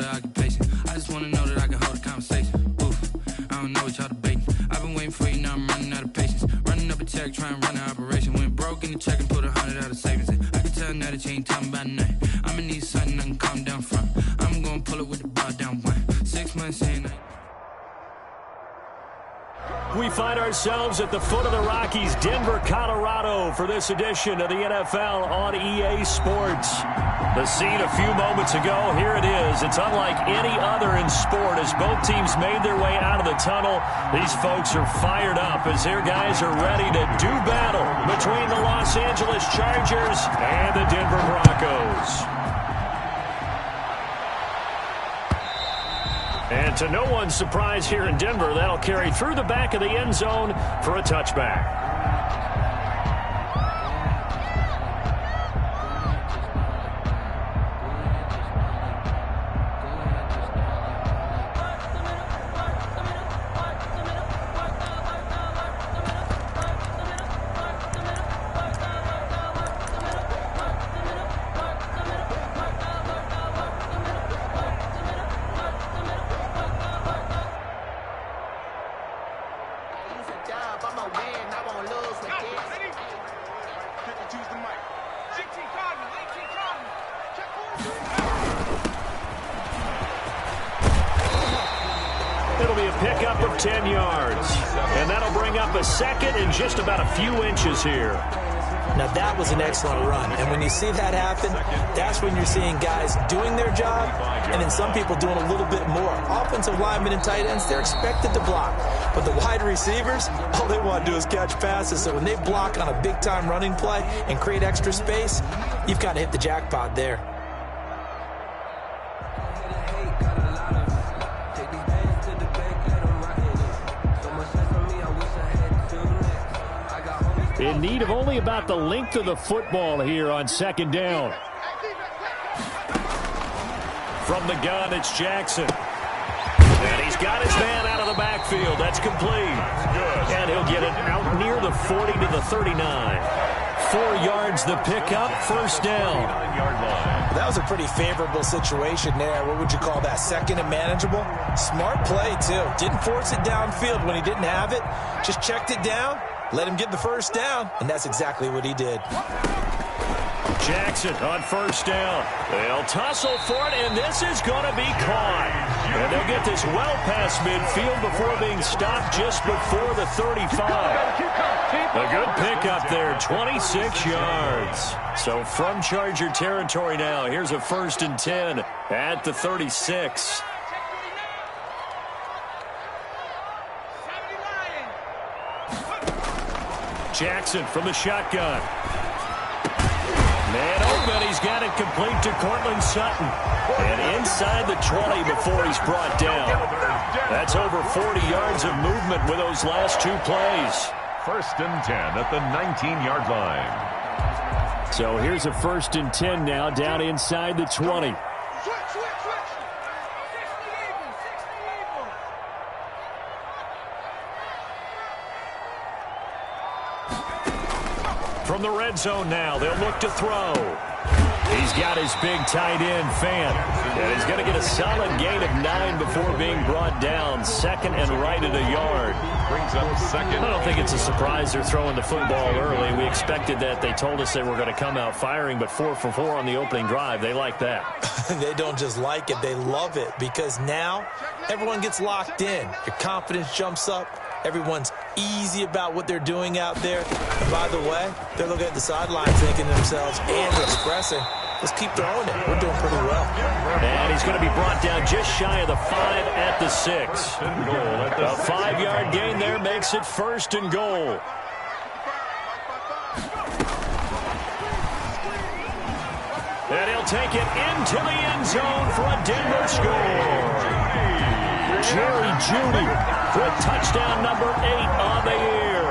occupation. I just wanna know that I can hold a conversation. Oof, I don't know what y'all debating. I've been waiting for you, now I'm running out of patience. Running up a check, trying to run an operation. Went broke in the check and put 100 out of savings in. I can tell now that you ain't talking about nothing. I'ma need something I can calm down from. I'm gonna pull it with the bar down one. 6 months in. We find ourselves at the foot of the Rockies, Denver, Colorado, for this edition of the NFL on EA Sports. The scene a few moments ago, here it is. It's unlike any other in sport as both teams made their way out of the tunnel. These folks are fired up as their guys are ready to do battle between the Los Angeles Chargers and the Denver Broncos. And to no one's surprise here in Denver, that'll carry through the back of the end zone for a touchback. It'll be a pickup of 10 yards. And that'll bring up a second and just about a few inches here. Now, that was an excellent run. And when you see that happen, that's when you're seeing guys doing their job and then some people doing a little bit more. Offensive linemen and tight ends, they're expected to block. But the wide receivers, all they want to do is catch passes. So when they block on a big-time running play and create extra space, you've got to hit the jackpot there. In need of only about the length of the football here on second down. From the gun, it's Jackson. And he's got his man out of the backfield. That's complete. And he'll get it out near the 40 to the 39. 4 yards the pickup, first down. That was a pretty favorable situation there. What would you call that? Second and manageable? Smart play, too. Didn't force it downfield when he didn't have it. Just checked it down. Let him get the first down, and that's exactly what he did. Jackson on first down. They'll tussle for it, and this is going to be caught. And they'll get this well past midfield before being stopped just before the 35. A good pickup there, 26 yards. So from Charger territory now, here's a 1st and 10 at the 36. Jackson from the shotgun. Man open, he's got it complete to Cortland Sutton. And inside the 20 before he's brought down. That's over 40 yards of movement with those last 2 plays. 1st and 10 at the 19-yard line. So here's a 1st and 10 now down inside the 20. From the red zone now, they'll look to throw. He's got his big tight end, Fant. And he's going to get a solid gain of 9 before being brought down. 2nd and right at a yard. Brings up second. I don't think it's a surprise they're throwing the football early. We expected that. They told us they were going to come out firing, but 4 for 4 on the opening drive. They like that. They don't just like it. They love it because now everyone gets locked in. Your confidence jumps up. Everyone's easy about what they're doing out there. And by the way, they're looking at the sideline thinking to themselves and expressing, let's keep throwing it. We're doing pretty well. And he's going to be brought down just shy of the 5 at the 6. A 5-yard gain there makes it 1st and goal. And he'll take it into the end zone for a Denver score. Jerry Jeudy with touchdown number 8 on the year.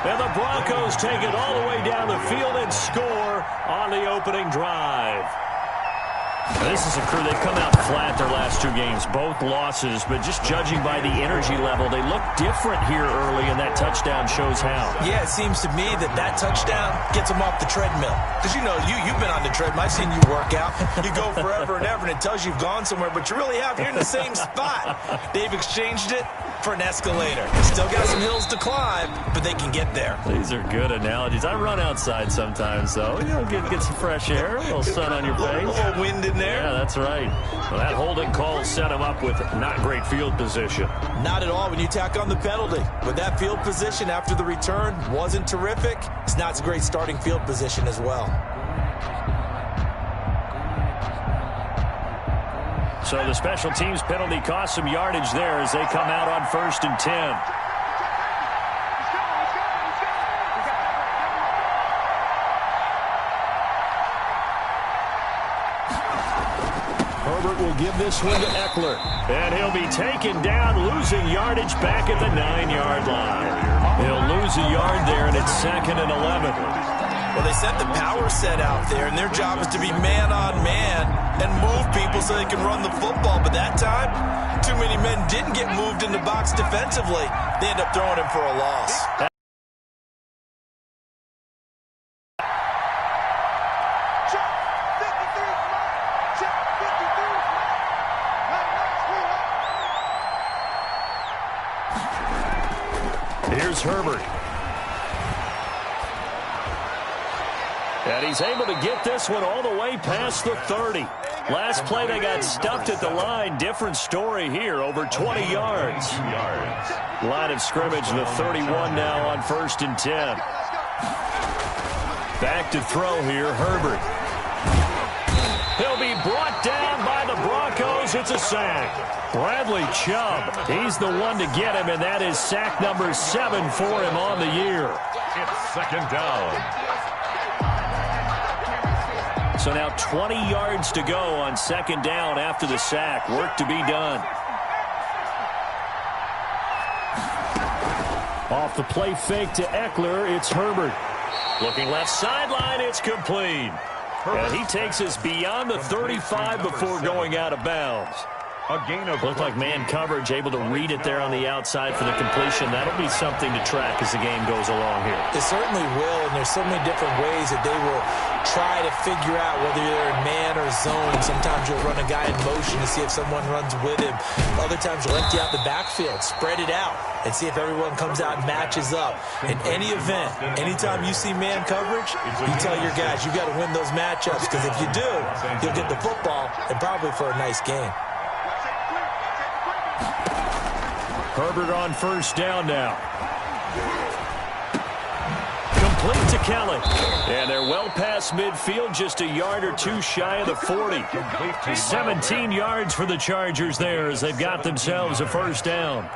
And the Broncos take it all the way down the field and score on the opening drive. This is a crew, they've come out flat their last 2 games, both losses, but just judging by the energy level, they look different here early, and that touchdown shows how. Yeah, it seems to me that touchdown gets them off the treadmill. Because, you know, you've been on the treadmill. I've seen you work out. You go forever and ever, and it tells you you've gone somewhere, but you really have. You're in the same spot. They've exchanged it for an escalator. Still got some hills to climb, but they can get there. These are good analogies. I run outside sometimes, though. You know, get some fresh air, a little sun on your face. A little wind in there. Yeah, that's right. Well, that holding call set him up with not great field position. Not at all when you tack on the penalty. But that field position after the return wasn't terrific. It's not a great starting field position as well. So the special teams penalty cost some yardage there as they come out on 1st and 10. Herbert will give this one to Eckler. And he'll be taken down, losing yardage back at the 9-yard line. He'll lose a yard there, and it's 2nd and 11. Well, they set the power set out there, and their job is to be man-on-man and move people so they can run the football. But that time, too many men didn't get moved in the box defensively. They end up throwing him for a loss. Here's Herbert. And he's able to get this one all the way past the 30. Last play, they got stuffed at the line. Different story here, over 20 yards. Line of scrimmage, the 31 now on 1st and 10. Back to throw here, Herbert. He'll be brought down by the Broncos. It's a sack. Bradley Chubb, he's the one to get him, and that is sack number 7 for him on the year. It's 2nd down. So now 20 yards to go on 2nd down after the sack. Work to be done. Off the play fake to Eckler, it's Herbert. Looking left sideline, it's complete. And he takes us beyond the 35 before going out of bounds. A gain of Looked like man coverage, able to read it there on the outside for the completion. That'll be something to track as the game goes along here. It certainly will, and there's so many different ways that they will try to figure out whether they're in man or zone. Sometimes you'll run a guy in motion to see if someone runs with him. Other times you'll empty out the backfield, spread it out, and see if everyone comes out and matches up. In any event, anytime you see man coverage, you tell your guys you got to win those matchups, because if you do, you'll get the football and probably for a nice game. Herbert on 1st down now. Complete to Kelly. And they're well past midfield, just a yard or 2 shy of the 40. 17 yards for the Chargers there as they've got themselves a 1st down.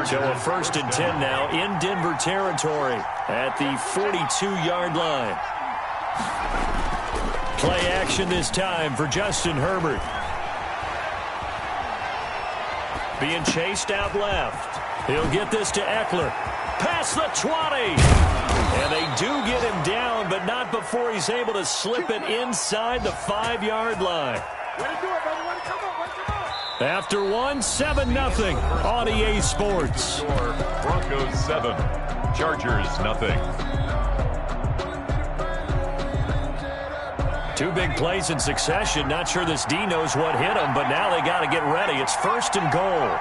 So a 1st and 10 now in Denver territory at the 42-yard line. Play action this time for Justin Herbert. Being chased out left. He'll get this to Eckler. Past the 20. And they do get him down, but not before he's able to slip it inside the 5-yard line. After one, 7-0 on EA Sports. Broncos 7, Chargers 0. 2 big plays in succession. Not sure this D knows what hit him, but now they got to get ready. It's 1st and goal.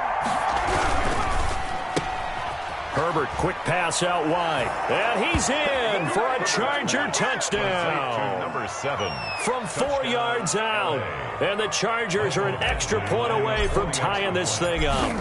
Herbert, quick pass out wide. And he's in for a Charger touchdown. Number 7. From 4 yards out. And the Chargers are an extra point away from tying this thing up.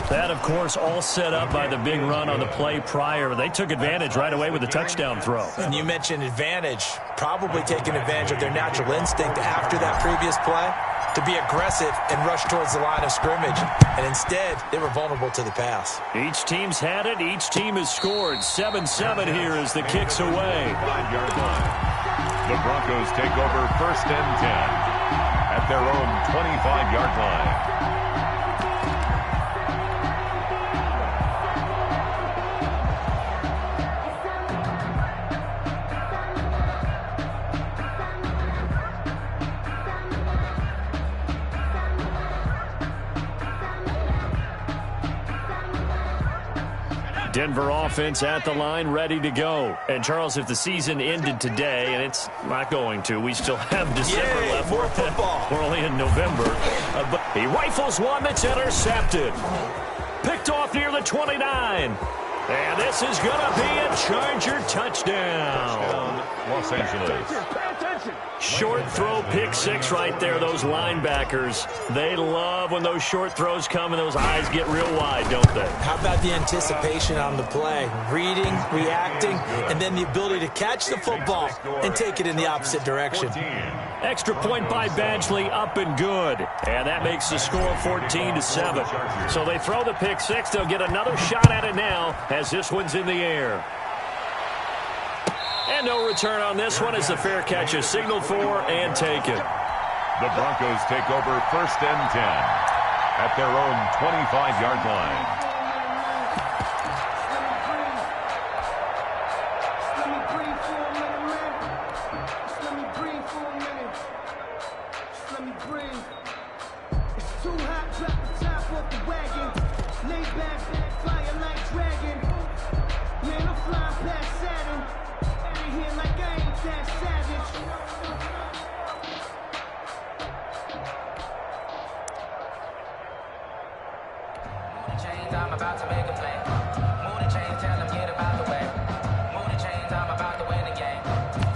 That, of course, all set up by the big run on the play prior. They took advantage right away with the touchdown throw. And you mentioned advantage, probably taking advantage of their natural instinct after that previous play to be aggressive and rush towards the line of scrimmage. And instead, they were vulnerable to the pass. Each team's had it. Each team has scored. 7-7 here as the kick's away. 5-yard line. The Broncos take over 1st and 10 at their own 25-yard line. Denver offense at the line, ready to go. And, Charles, if the season ended today, and it's not going to, we still have December left. More football. We're only in November. But he rifles one that's intercepted. Picked off near the 29. And this is going to be a Charger touchdown. Los Angeles. Short throw, pick six right there. Those linebackers, they love when those short throws come and those eyes get real wide, don't they? How about the anticipation on the play? Reading, reacting, and then the ability to catch the football and take it in the opposite direction. Extra point by Badgley, up and good. And that makes the score 14-7. So they throw the pick six. They'll get another shot at it now as this one's in the air. And no return on this one as the fair catch is signaled for and taken. The Broncos take over 1st and 10 at their own 25-yard line. I'm about to make a play. Move the chains, tell them get about the way. Move the chains, I'm about to win the game.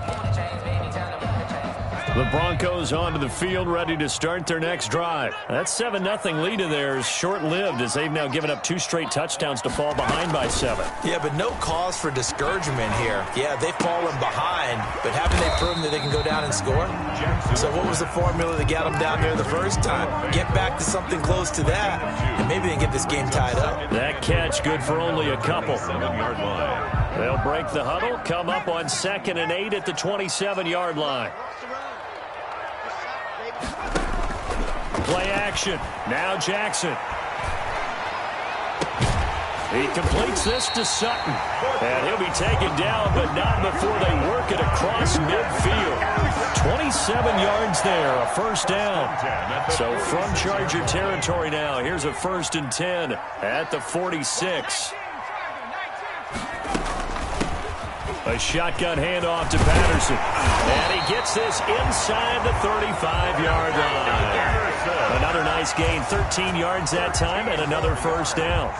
Move the chains, baby, tell them move the chains. The Broncos onto the field, ready to start their next drive. That 7-0 lead of theirs short-lived as they've now given up 2 straight touchdowns to fall behind by 7. Yeah, but no cause for discouragement here. Yeah, they've fallen behind, but haven't they proven that they can go down and score? So what was the formula that got them down there the first time? Get back to something close to that, and maybe they can get this game tied up. That catch good for only a couple. 7-yard line. They'll break the huddle, come up on 2nd and 8 at the 27-yard line. Play action. Now Jackson. He completes this to Sutton. And he'll be taken down, but not before they work it across midfield. 27 yards there, a first down. So from Charger territory now, here's a 1st and 10 at the 46. A shotgun handoff to Patterson. And he gets this inside the 35-yard line. Another nice gain, 13 yards that time, and another first down.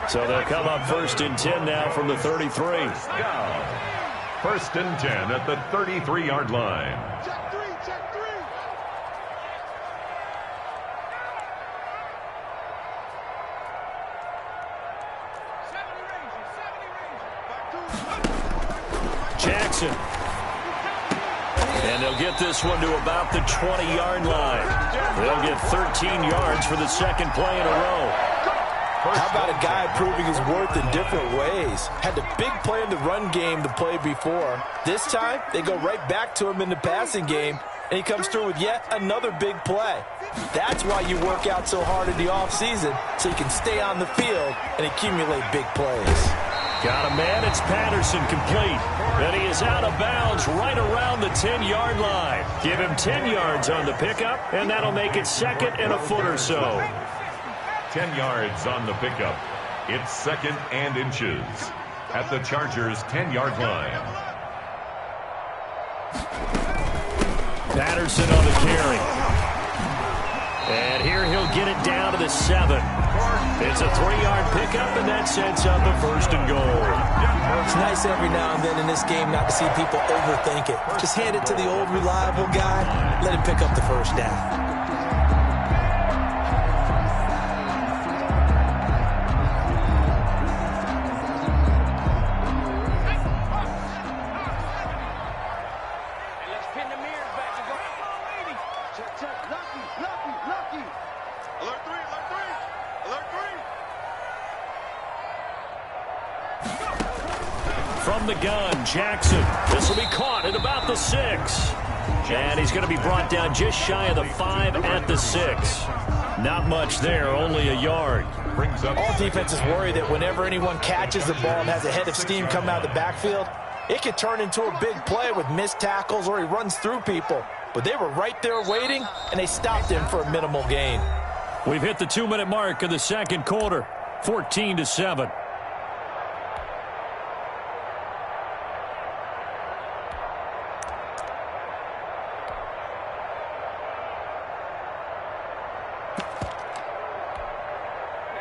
So they'll come up 1st and 10 now from the 33. 1st and 10 at the 33-yard line. Jackson. And they'll get this one to about the 20-yard line. They'll get 13 yards for the 2nd play in a row. How about a guy proving his worth in different ways? Had the big play in the run game to play before. This time, they go right back to him in the passing game, and he comes through with yet another big play. That's why you work out so hard in the offseason, so you can stay on the field and accumulate big plays. Got a man, it's Patterson, complete. And he is out of bounds right around the 10-yard line. Give him 10 yards on the pickup, and that'll make it 2nd and a foot or so. 10 yards on the pickup. It's 2nd and inches at the Chargers' 10-yard line. Patterson on the carry. And here he'll get it down to the 7. It's a 3-yard pickup, and that sets up a 1st and goal. It's nice every now and then in this game not to see people overthink it. Just hand it to the old reliable guy, let him pick up the first down. From the gun, Jackson. This will be caught at about the 6. And he's going to be brought down just shy of the 5 at the 6. Not much there, only a yard. All defenses worry that whenever anyone catches the ball and has a head of steam coming out of the backfield, it could turn into a big play with missed tackles or he runs through people. But they were right there waiting, and they stopped him for a minimal gain. We've hit the 2-minute mark of the 2nd quarter, 14-7.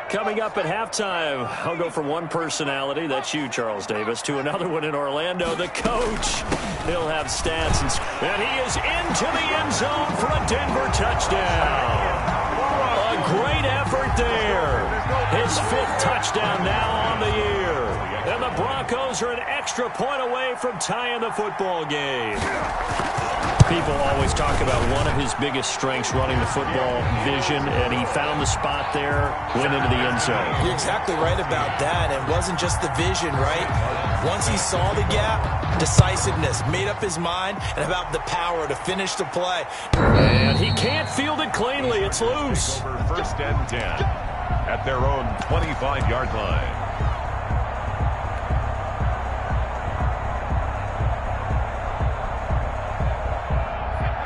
Coming up at halftime, I'll go from one personality, that's you, Charles Davis, to another one in Orlando, the coach. He'll have stats, and he is into the end zone for a Denver touchdown. A great effort there. His 5th touchdown now on the year. And the Broncos are an extra point away from tying the football game. People always talk about one of his biggest strengths, running the football, vision, and he found the spot there, went into the end zone. You're exactly right about that. It wasn't just the vision, right? Once he saw the gap, decisiveness, made up his mind, and about the power to finish the play. And he can't field it cleanly. It's loose. First and 10 at their own 25-yard line.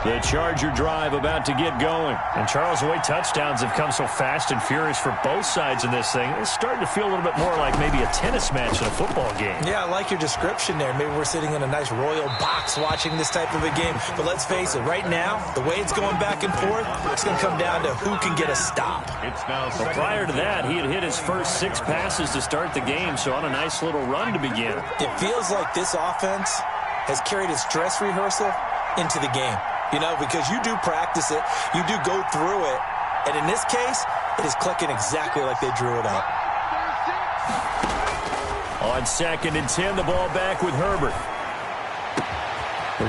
The Charger drive about to get going. And Charles, the way touchdowns have come so fast and furious for both sides in this thing, it's starting to feel a little bit more like maybe a tennis match in a football game. Yeah, I like your description there. Maybe we're sitting in a nice royal box watching this type of a game. But let's face it, right now, the way it's going back and forth, it's going to come down to who can get a stop. Well, prior to that, he had hit his first 6 passes to start the game, so on a nice little run to begin. It feels like this offense has carried its dress rehearsal into the game. You know, because you do practice it, you do go through it, and in this case, it is clicking exactly like they drew it up. On 2nd and 10, the ball back with Herbert.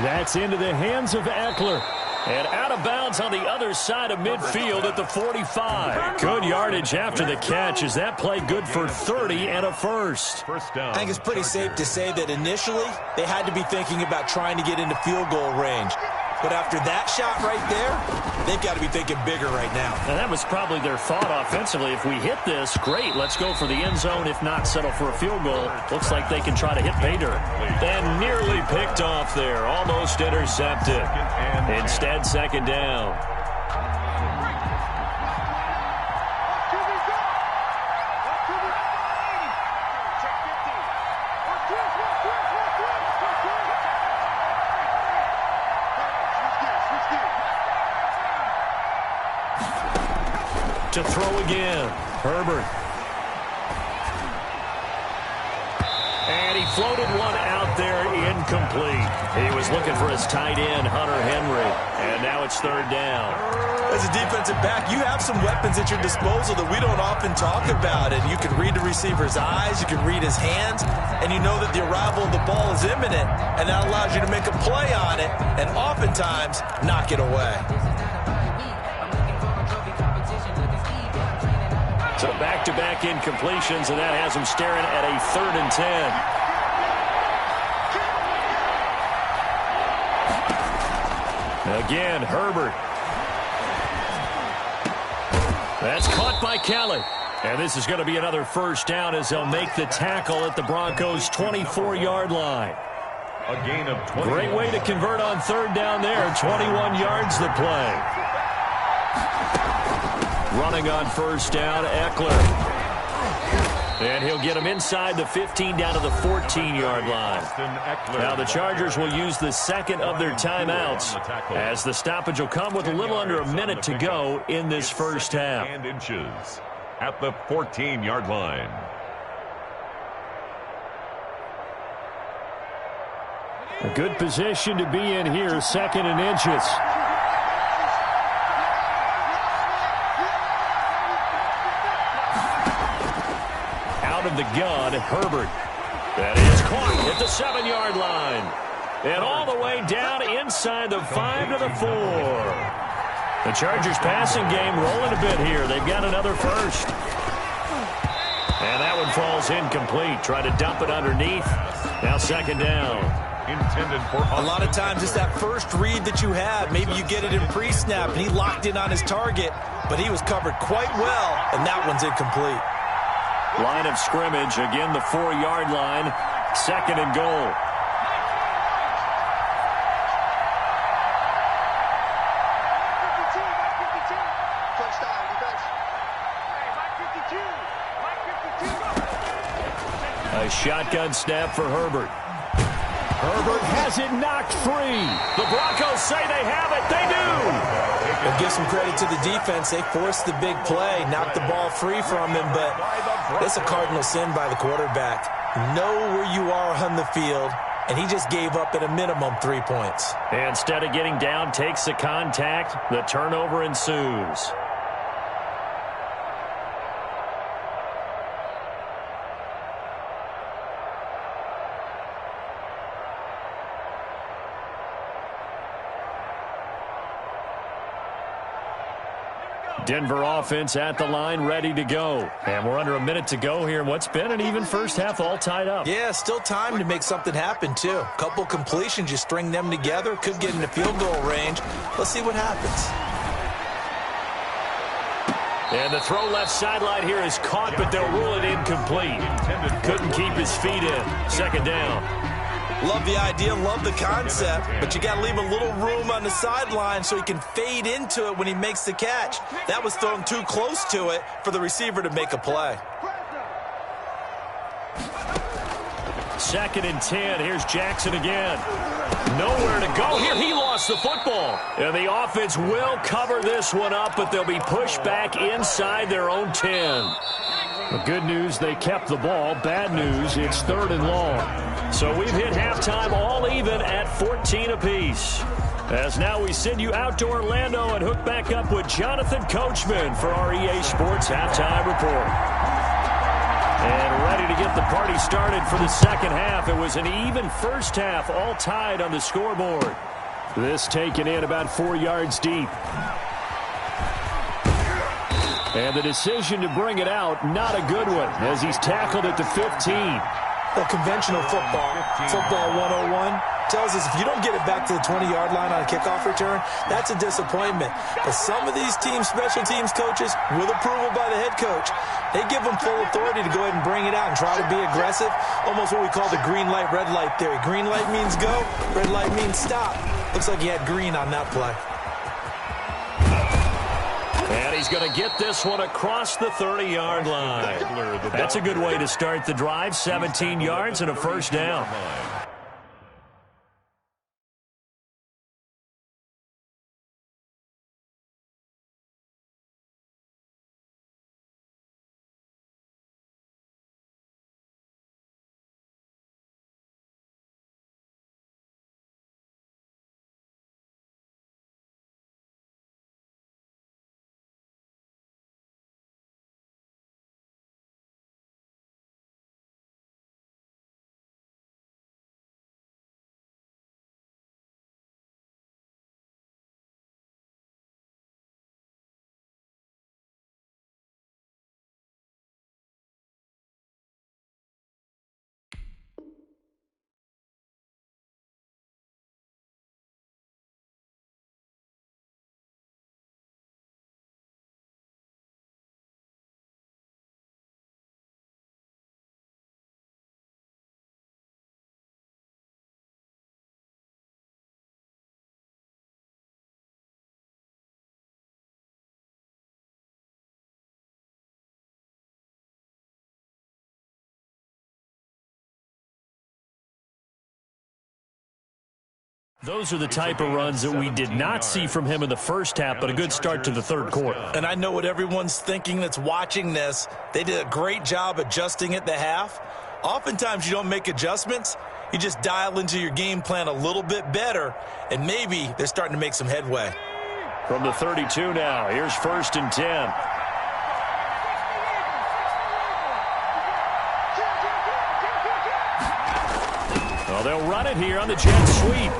That's into the hands of Eckler. And out of bounds on the other side of midfield at the 45. Good yardage after the catch as that play good for 30 and a first. I think it's pretty safe to say that initially they had to be thinking about trying to get into field goal range. But after that shot right there, they've got to be thinking bigger right now. And that was probably their thought offensively. If we hit this, great, let's go for the end zone. If not, settle for a field goal. Looks like they can try to hit pay dirt. And nearly picked off there. Almost intercepted. Instead, 2nd down. To throw again, Herbert. And he floated one out there, incomplete. He was looking for his tight end, Hunter Henry. And now it's 3rd down. As a defensive back, you have some weapons at your disposal that we don't often talk about. And you can read the receiver's eyes, you can read his hands, and you know that the arrival of the ball is imminent. And that allows you to make a play on it and oftentimes knock it away. So back-to-back incompletions, and that has him staring at a 3rd and 10. Again, Herbert. That's caught by Kelly. And this is going to be another first down as they'll make the tackle at the Broncos' 24-yard line. A gain of 20. Great way to convert on 3rd down there. 21 yards the play. Running on 1st down, Eckler. And he'll get him inside the 15 down to the 14-yard line. Now the Chargers will use the 2nd of their timeouts as the stoppage will come with a little under a minute to go in this first half. And inches at the 14-yard line. A good position to be in here, 2nd and inches. Of the gun, Herbert. That is caught at the 7-yard line. And all the way down inside the 5 to the 4. The Chargers passing game rolling a bit here. They've got another first. And that one falls incomplete. Try to dump it underneath. Now 2nd down. Intended for a lot of times it's that first read that you have. Maybe you get it in pre-snap and he locked in on his target, but he was covered quite well, and that one's incomplete. Line of scrimmage, again the 4-yard line, 2nd and goal. A shotgun snap for Herbert. Herbert has it knocked free. The Broncos say they have it. They do. I'll give some credit to the defense. They forced the big play, knocked the ball free from him, but that's a cardinal sin by the quarterback. Know where you are on the field, and he just gave up at a minimum 3 points. Instead of getting down, takes the contact. The turnover ensues. Denver offense at the line, ready to go. And we're under a minute to go here in what's been an even first half, all tied up. Yeah, still time to make something happen, too. A couple completions, you string them together, could get into field goal range. Let's see what happens. And the throw left sideline here is caught, but they'll rule it incomplete. Couldn't keep his feet in. Second down. Love the idea, love the concept, but you got to leave a little room on the sideline so he can fade into it when he makes the catch. That was thrown too close to it for the receiver to make a play. 2nd and 10. Here's Jackson again. Nowhere to go here. He lost the football. And the offense will cover this one up, but they'll be pushed back inside their own 10. The good news, they kept the ball. Bad news, it's 3rd and long. So we've hit halftime all even at 14 apiece. As now we send you out to Orlando and hook back up with Jonathan Coachman for our EA Sports Halftime Report. And ready to get the party started for the second half. It was an even first half, all tied on the scoreboard. This taken in about 4 yards deep. And the decision to bring it out, not a good one, as he's tackled at the 15. Well, conventional football 101, tells us if you don't get it back to the 20-yard line on a kickoff return, that's a disappointment. But some of these team special teams coaches, with approval by the head coach, they give them full authority to go ahead and bring it out and try to be aggressive, almost what we call the green light, red light theory. Green light means go, red light means stop. Looks like he had green on that play. And he's going to get this one across the 30-yard line. That's a good way to start the drive. 17 yards and a first down. Those are the type of runs that we did not see from him in the first half, but a good start to the third quarter. And I know what everyone's thinking that's watching this. They did a great job adjusting at the half. Oftentimes you don't make adjustments. You just dial into your game plan a little bit better, and maybe they're starting to make some headway. From the 32 now, here's 1st and 10. Well, they'll run it here on the jet sweep.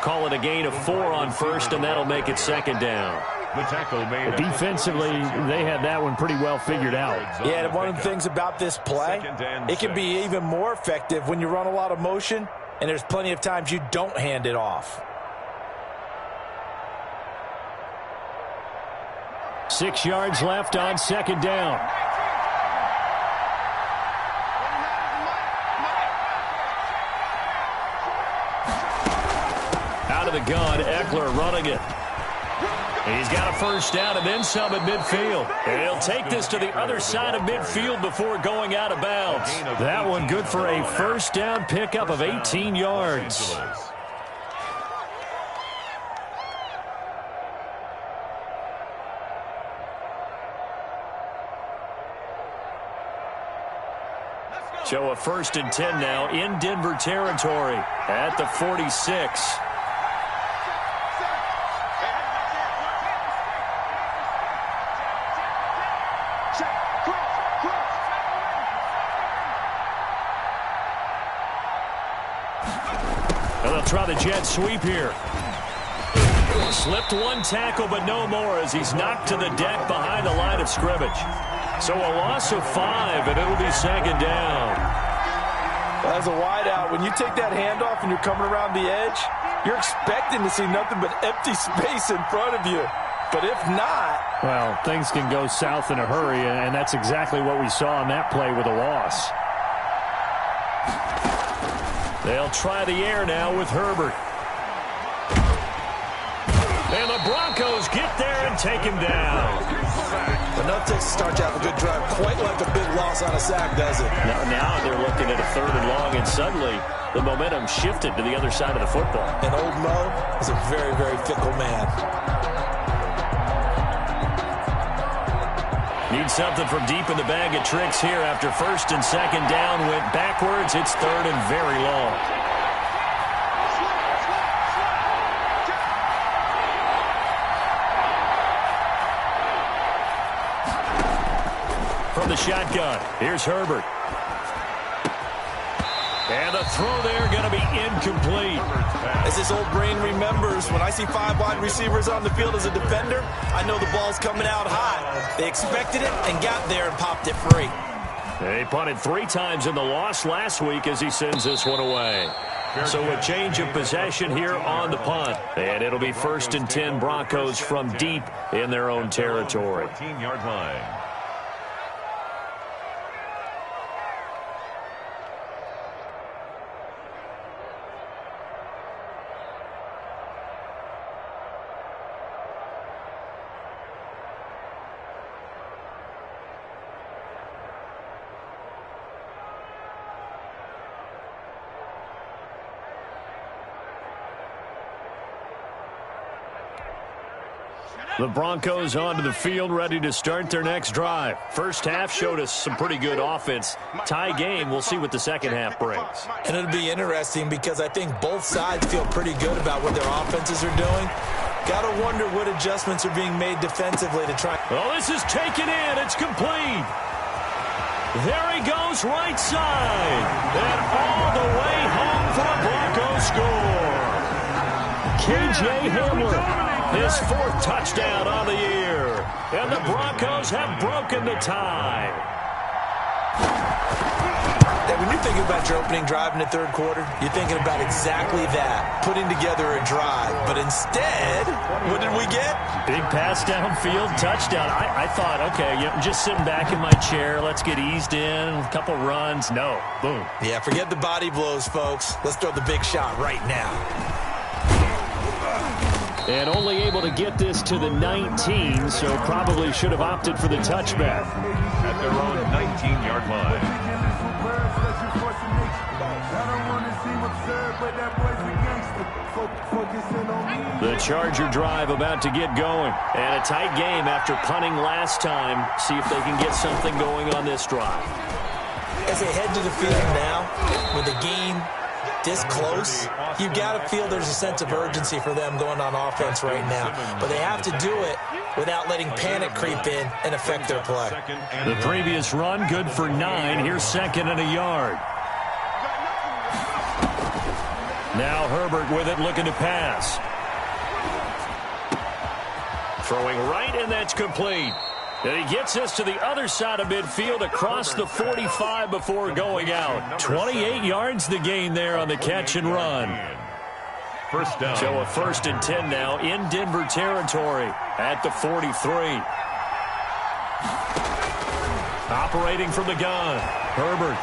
Call it a gain of 4 on first, and that'll make it 2nd down. The tackle made. Defensively, they had that one pretty well figured out. Yeah, and one of the things about this play, it can be even more effective when you run a lot of motion, and there's plenty of times you don't hand it off. 6 yards left on 2nd down. Out of the gun, Eckler running it. He's got a first down and then some at midfield. And he'll take this to the other side of midfield before going out of bounds. That one good for a first down pickup of 18 yards. So a 1st and 10 now in Denver territory at the 46. And they'll try the jet sweep here. Slipped one tackle, but no more as he's knocked to the deck behind the line of scrimmage. So a loss of 5, and it'll be 2nd down. Well, as a wideout, when you take that handoff and you're coming around the edge, you're expecting to see nothing but empty space in front of you. But if not... Well, things can go south in a hurry, and that's exactly what we saw on that play with a loss. They'll try the air now with Herbert. And the Broncos get there and take him down. Enough to start you out a good drive, quite like a big loss on a sack, does it? Now they're looking at a 3rd and long, and suddenly the momentum shifted to the other side of the football. And old Mo is a very, very fickle man. Need something from deep in the bag of tricks here after 1st and 2nd down. Went backwards. It's 3rd and very long. From the shotgun, here's Herbert. And the throw there going to be incomplete. As his old brain remembers, when I see 5 wide receivers on the field as a defender, I know the ball's coming out hot. They expected it and got there and popped it free. They punted 3 times in the loss last week as he sends this one away. So a change of possession here on the punt. And it'll be 1st and 10 Broncos from deep in their own territory. 14-yard line. The Broncos onto the field, ready to start their next drive. First half showed us some pretty good offense. Tie game, we'll see what the second half brings. And it'll be interesting because I think both sides feel pretty good about what their offenses are doing. Got to wonder what adjustments are being made defensively to try. Oh, this is taken in. It's complete. There he goes, right side. And all the way home for a Broncos score. KJ Hamler. His 4th touchdown on the year. And the Broncos have broken the tie. And when you're thinking about your opening drive in the 3rd quarter, you're thinking about exactly that, putting together a drive. But instead, what did we get? Big pass downfield, touchdown. I thought, okay, just sitting back in my chair, let's get eased in, a couple runs. No, boom. Yeah, forget the body blows, folks. Let's throw the big shot right now. And only able to get this to the 19, so probably should have opted for the touchback. At their own 19-yard line. The Charger drive about to get going. And a tight game after punting last time. See if they can get something going on this drive. As they head to the field now, with the game this close, you've got to feel there's a sense of urgency for them going on offense right now. But they have to do it without letting panic creep in and affect their play. The previous run, good for 9. Here's 2nd and a yard. Now Herbert with it, looking to pass. Throwing right, and that's complete. And he gets us to the other side of midfield across the 45 before going out. 28 yards the gain there on the catch and run. First down. So a 1st and 10 now in Denver territory at the 43. Operating from the gun, Herbert.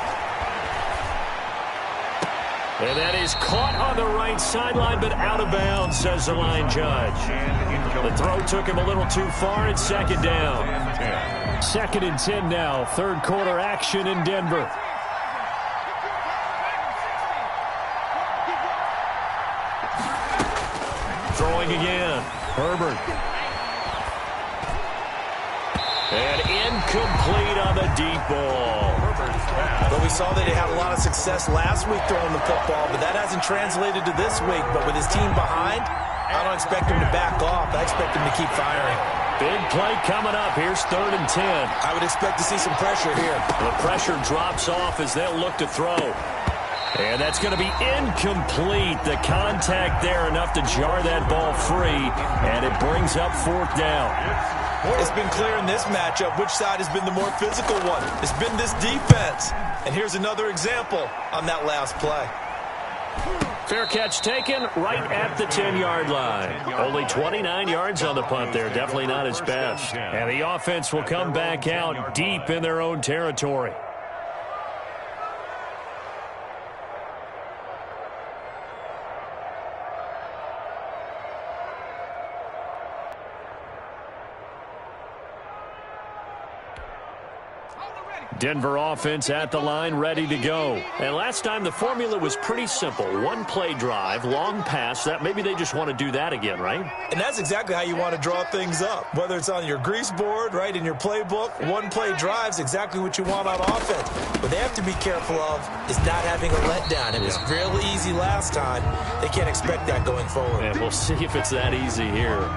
And that is caught on the right sideline, but out of bounds, says the line judge. The throw took him a little too far. It's 2nd down. 2nd and 10 now. 3rd quarter action in Denver. Throwing again. Herbert. And incomplete on the deep ball. Well, we saw that he had a lot of success last week throwing the football, but that hasn't translated to this week. But with his team behind, I don't expect him to back off. I expect him to keep firing. Big play coming up. Here's 3rd and 10. I would expect to see some pressure here. The pressure drops off as they'll look to throw. And that's going to be incomplete. The contact there enough to jar that ball free, and it brings up 4th down. It's been clear in this matchup which side has been the more physical one. It's been this defense. And here's another example on that last play. Fair catch taken right at the 10-yard line. Only 29 yards on the punt there. Definitely not his best. And the offense will come back out deep in their own territory. Denver offense at the line, ready to go. And last time the formula was pretty simple. 1-play drive, long pass. That maybe they just want to do that again, right? And that's exactly how you want to draw things up. Whether it's on your grease board, right, in your playbook, 1-play drive's exactly what you want on offense. What they have to be careful of is not having a letdown. It was real easy last time. They can't expect that going forward. And we'll see if it's that easy here.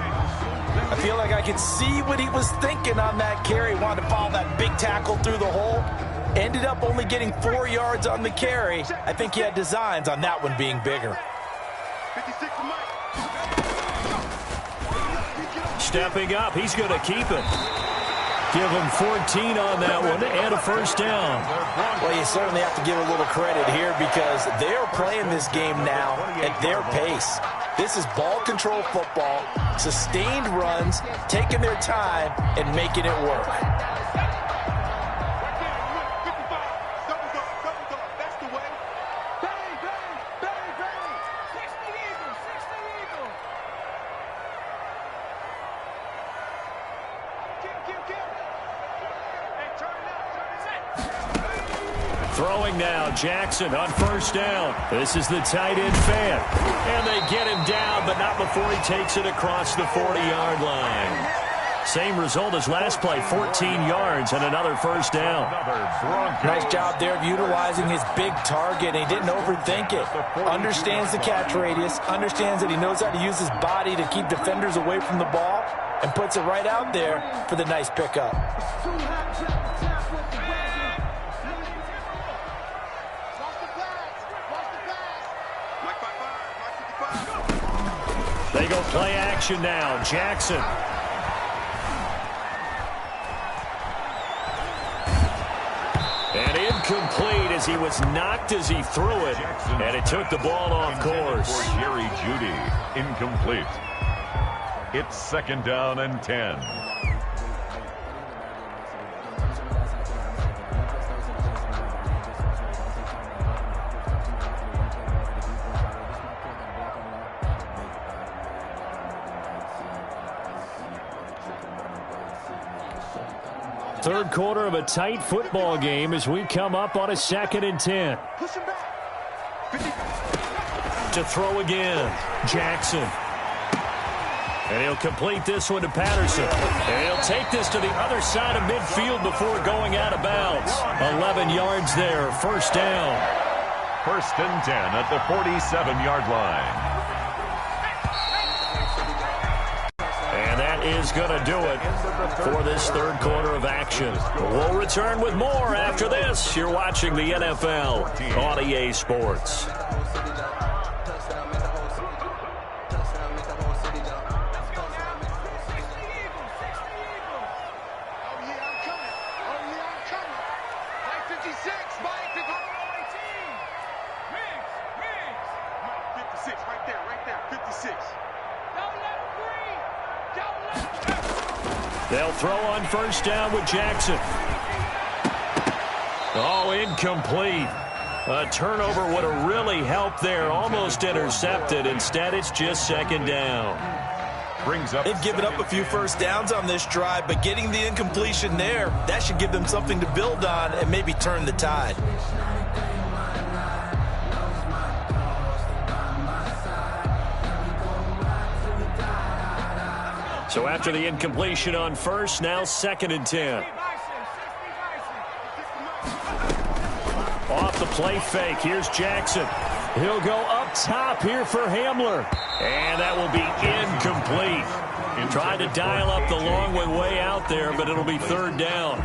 I feel like I could see what he was thinking on that carry. Wanted to follow that big tackle through the hole. Ended up only getting 4 yards on the carry. I think he had designs on that one being bigger. Stepping up, he's going to keep it. Give him 14 on that one and a 1st down. Well, you certainly have to give a little credit here because they are playing this game now at their pace. This is ball control football, sustained runs, taking their time and making it work. Throwing now, Jackson on 1st down. This is the tight end fan. And they get him down, but not before he takes it across the 40-yard line. Same result as last play, 14 yards and another 1st down. Nice job there of utilizing his big target, and he didn't overthink it. Understands the catch radius, understands that he knows how to use his body to keep defenders away from the ball, and puts it right out there for the nice pickup. They go play action now. Jackson. And incomplete as he was knocked as he threw it. And it took the ball off course. For Jerry Jeudy, incomplete. It's 2nd down and 10. Third quarter of a tight football game as we come up on a 2nd and 10. To throw again, Jackson. And he'll complete this one to Patterson. And he'll take this to the other side of midfield before going out of bounds. 11 yards there, 1st down. 1st and 10 at the 47-yard line. Is going to do it for this third quarter of action. We'll return with more after this. You're watching the NFL on EA Sports. They'll throw on 1st down with Jackson. Oh, incomplete. A turnover would have really helped there. Almost intercepted. Instead, it's just 2nd down. They've given up a few 1st downs on this drive, but getting the incompletion there, that should give them something to build on and maybe turn the tide. So after the incompletion on first, now 2nd and 10. Off the play fake, here's Jackson. He'll go up top here for Hamler. And that will be incomplete. Tried to dial up the long way out there, but it'll be 3rd down.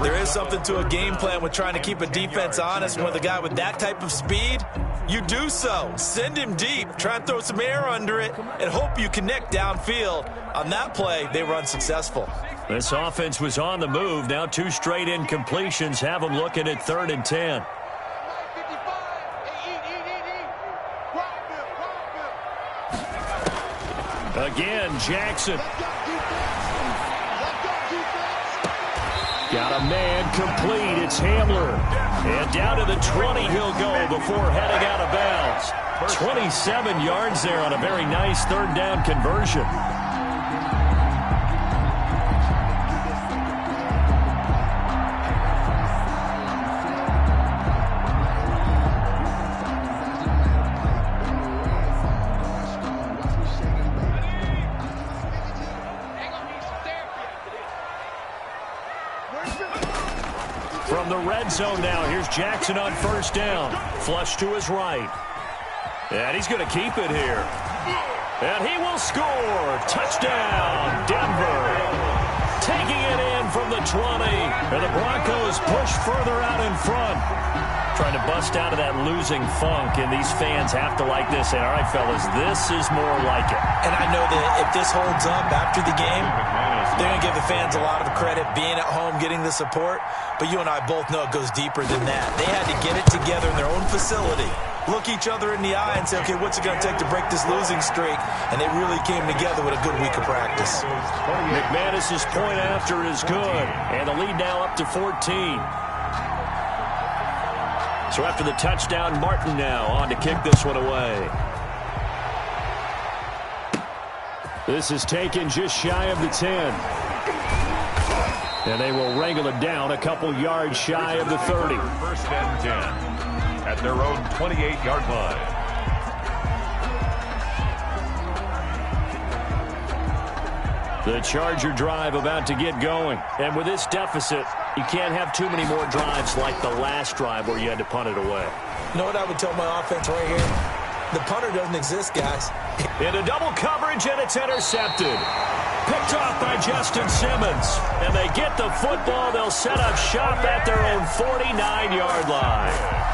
There is something to a game plan with trying to keep a defense honest. With a guy with that type of speed, you do so. Send him deep, try and throw some air under it, and hope you connect downfield. On that play, they were unsuccessful. This offense was on the move. Now 2 straight incompletions have them looking at 3rd and 10. Again, Jackson. Got a man complete. It's Hamler. And down to the 20 he'll go before heading out of bounds. 27 yards there on a very nice 3rd down conversion. From the red zone now, here's Jackson on 1st down. Flush to his right. And he's going to keep it here. And he will score. Touchdown, Denver. Taking it in from the 20. And the Broncos push further out in front. Trying to bust out of that losing funk, and these fans have to like this. And all right, fellas, this is more like it. And I know that if this holds up after the game, they're going to give the fans a lot of credit being at home, getting the support. But you and I both know it goes deeper than that. They had to get it together in their own facility, look each other in the eye and say, okay, what's it going to take to break this losing streak? And they really came together with a good week of practice. McManus's point after is good. And the lead now up to 14. So after the touchdown, Martin now on to kick this one away. This is taken just shy of the 10. And they will wrangle it down a couple yards shy of the 30. 1st and 10 at their own 28-yard line. The Charger drive about to get going. And with this deficit, you can't have too many more drives like the last drive where you had to punt it away. You know what I would tell my offense right here? The punter doesn't exist, guys. Into double coverage, and it's intercepted. Picked off by Justin Simmons. And they get the football. They'll set up shop at their own 49-yard line.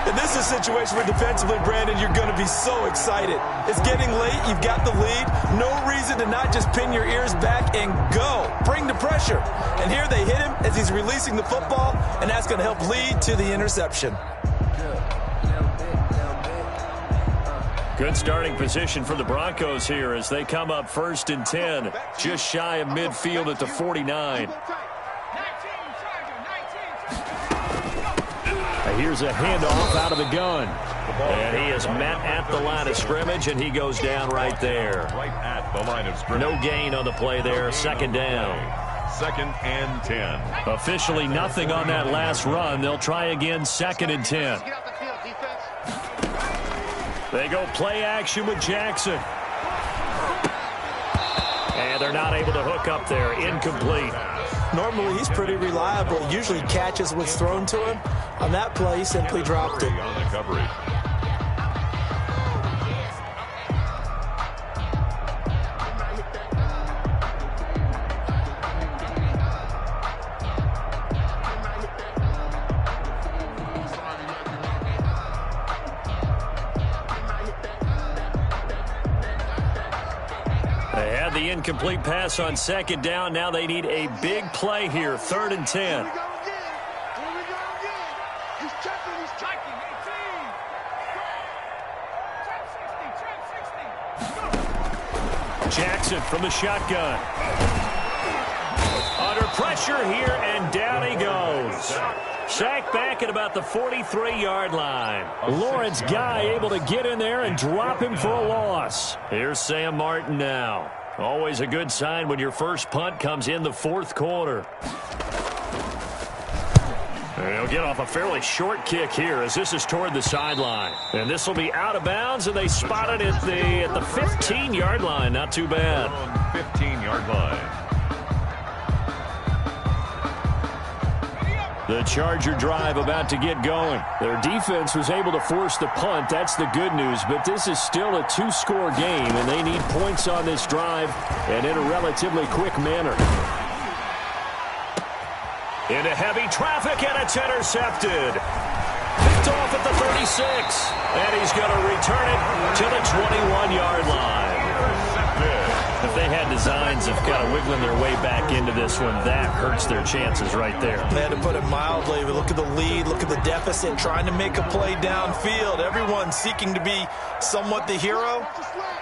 And this is a situation where defensively, Brandon, you're going to be so excited. It's getting late. You've got the lead. No reason to not just pin your ears back and go. Bring the pressure. And here they hit him as he's releasing the football, and that's going to help lead to the interception. Good starting position for the Broncos here as they come up 1st and 10, just shy of midfield at the 49. Here's a handoff out of the gun. And he is met at the line of scrimmage, and he goes down right there. Right at the line of scrimmage. No gain on the play there, 2nd down. 2nd and 10. Officially nothing on that last run. They'll try again, 2nd and 10. They go play action with Jackson. And they're not able to hook up there. Incomplete. Normally, he's pretty reliable. Usually catches what's thrown to him. On that play, he simply dropped it. On the coverage. They had the incomplete pass on 2nd down. Now they need a big play here, 3rd and 10. Jackson from the shotgun. Under pressure here, and down he goes. Sacked back at about the 43-yard line. Lawrence Guy able to get in there and drop him for a loss. Here's Sam Martin now. Always a good sign when your first punt comes in the 4th quarter. And he'll get off a fairly short kick here as this is toward the sideline. And this will be out of bounds, and they spot it at the 15-yard line. Not too bad. 15-yard line. The Charger drive about to get going. Their defense was able to force the punt. That's the good news. But this is still a two-score game, and they need points on this drive and in a relatively quick manner. Into heavy traffic, and it's intercepted. Picked off at the 36. And he's going to return it to the 21-yard line. If they had designs of kind of wiggling their way back into this one, that hurts their chances right there. They had to put it mildly. We look at the lead, look at the deficit, trying to make a play downfield. Everyone seeking to be somewhat the hero.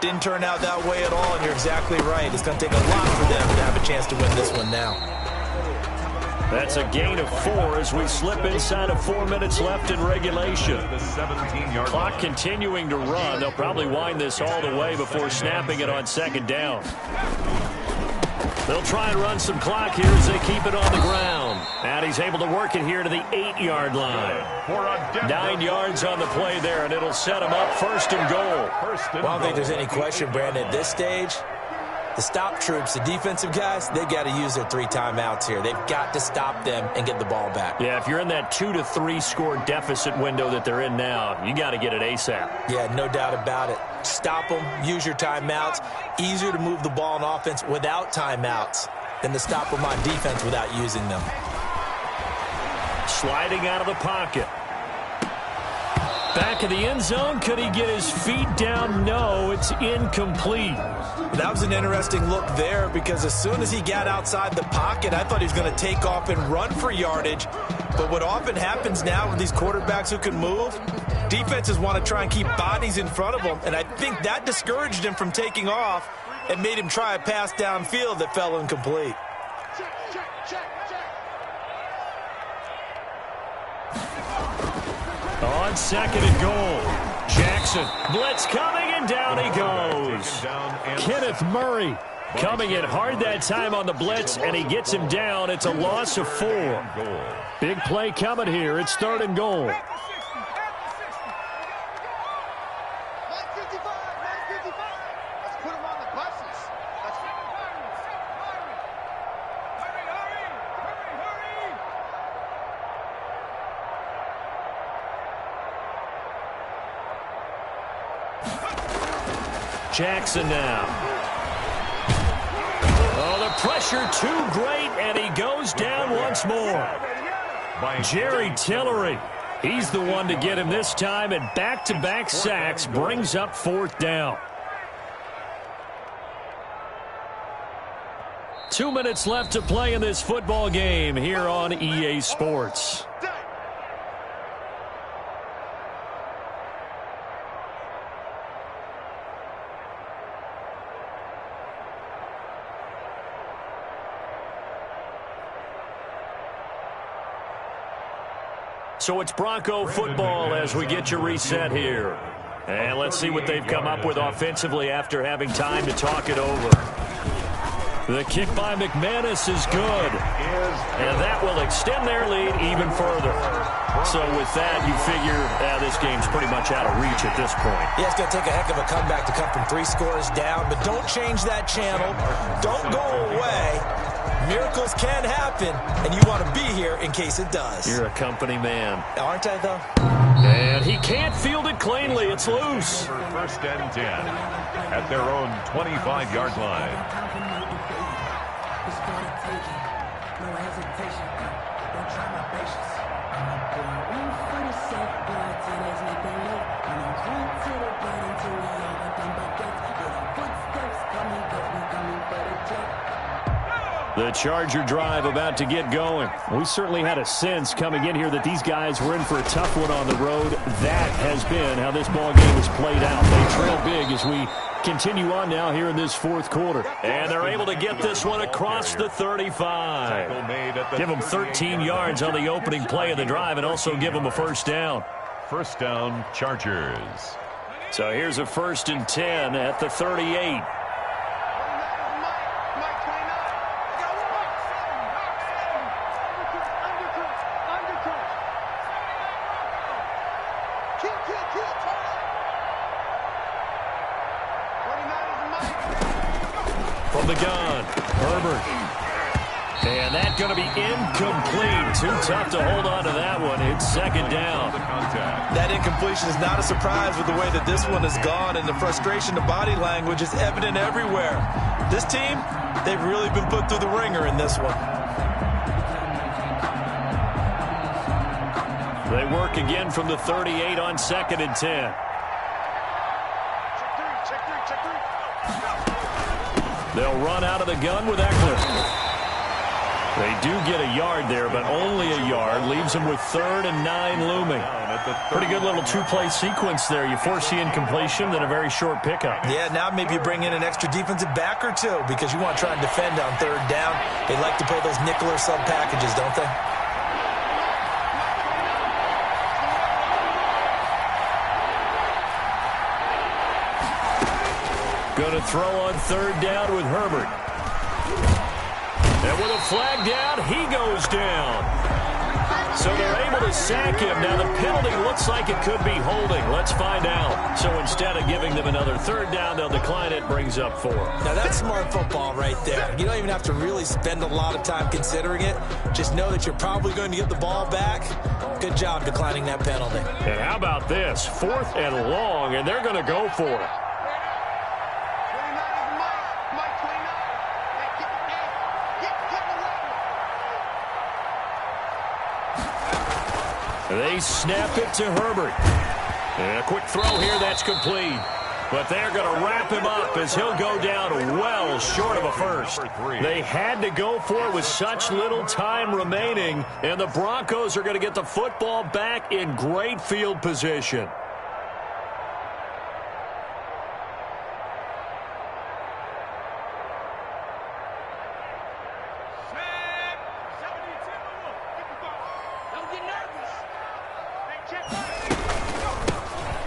Didn't turn out that way at all, and you're exactly right. It's going to take a lot for them to have a chance to win this one now. That's a gain of 4 as we slip inside of 4 minutes left in regulation. The 17-yard Clock continuing to run. They'll probably wind this all the way before snapping it on second down. They'll try and run some clock here as they keep it on the ground. And he's able to work it here to the 8-yard line. 9 yards on the play there, and it'll set him up first and goal. Well, I don't think there's any question, Brandon, at this stage. The stop troops, the defensive guys, they've got to use their 3 timeouts here. They've got to stop them and get the ball back. Yeah, if you're in that 2 to 3 score deficit window that they're in now, you got to get it ASAP. Yeah, no doubt about it. Stop them, use your timeouts. Easier to move the ball on offense without timeouts than to stop them on defense without using them. Sliding out of the pocket. Back of the end zone. Could he get his feet down? No, it's incomplete. That was an interesting look there because as soon as he got outside the pocket, I thought he was going to take off and run for yardage. But what often happens now with these quarterbacks who can move, defenses want to try and keep bodies in front of them. And I think that discouraged him from taking off and made him try a pass downfield that fell incomplete. On second and goal, Jackson. Blitz coming, and down he goes. Kenneth Murray coming in hard that time on the blitz, and he gets him down. It's a loss of 4. Big play coming here. It's third and goal. Jackson now. Oh, the pressure too great, and he goes down once more. Jerry Tillery, he's the one to get him this time, and back-to-back sacks brings up 4th down. 2 minutes left to play in this football game here on EA Sports. So it's Bronco football as we get you reset here. And let's see what they've come up with offensively after having time to talk it over. The kick by McManus is good. And that will extend their lead even further. So with that, you figure this game's pretty much out of reach at this point. Yeah, it's going to take a heck of a comeback to come from 3 scores down. But don't change that channel. Don't go away. Miracles can happen, and you want to be here in case it does. You're a company man. Aren't I, though? And he can't field it cleanly. It's loose. First and 10 at their own 25-yard line. The Charger drive about to get going. We certainly had a sense coming in here that these guys were in for a tough one on the road. That has been how this ball game has played out. They trail big as we continue on now here in this 4th quarter. And they're able to get this one across the 35. Give them 13 yards on the opening play of the drive and also give them a first down. First down, Chargers. So here's a 1st and 10 at the 38. Herbert. And that's going to be incomplete. Too tough to hold on to that one. It's second down. That incompletion is not a surprise with the way that this one has gone, and the frustration, the body language is evident everywhere. This team, they've really been put through the ringer in this one. They work again from the 38 on 2nd and 10. They'll run out of the gun with Eckler. They do get a yard there, but only a yard. Leaves them with 3rd and 9 looming. Pretty good little two-play sequence there. You force the incompletion, then a very short pickup. Yeah, now maybe you bring in an extra defensive back or two because you want to try and defend on 3rd down. They like to play those nickel or sub packages, don't they? Going to throw on 3rd down with Herbert. And with a flag down, he goes down. So they're able to sack him. Now the penalty looks like it could be holding. Let's find out. So instead of giving them another 3rd down, they'll decline it. Brings up 4. Now that's smart football right there. You don't even have to really spend a lot of time considering it. Just know that you're probably going to get the ball back. Good job declining that penalty. And how about this? 4th and long, and they're going to go for it. They snap it to Herbert. And a quick throw here, that's complete. But they're going to wrap him up as he'll go down well short of a first. They had to go for it with such little time remaining, and the Broncos are going to get the football back in great field position.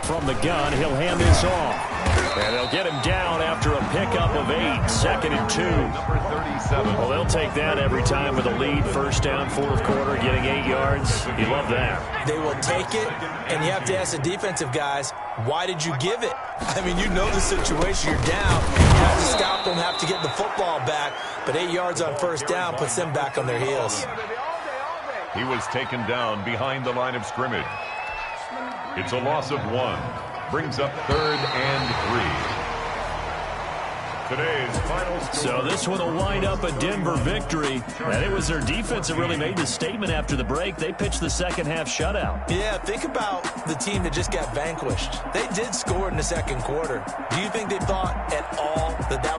From the gun, he'll hand this off. And they'll get him down after a pickup of 8. 2nd and 2. Number 37. Well, they'll take that every time with a lead. 1st down, 4th quarter, getting 8 yards. You love that. They will take it, and you have to ask the defensive guys, why did you give it? I mean, you know the situation. You're down. You have to stop them, have to get the football back. But 8 yards on 1st down puts them back on their heels. He was taken down behind the line of scrimmage. It's a loss of 1. Brings up 3rd and 3. Today's final score. So this one will wind up a Denver victory. And it was their defense that really made the statement after the break. They pitched the second half shutout. Yeah, think about the team that just got vanquished. They did score in the 2nd quarter. Do you think they thought at all that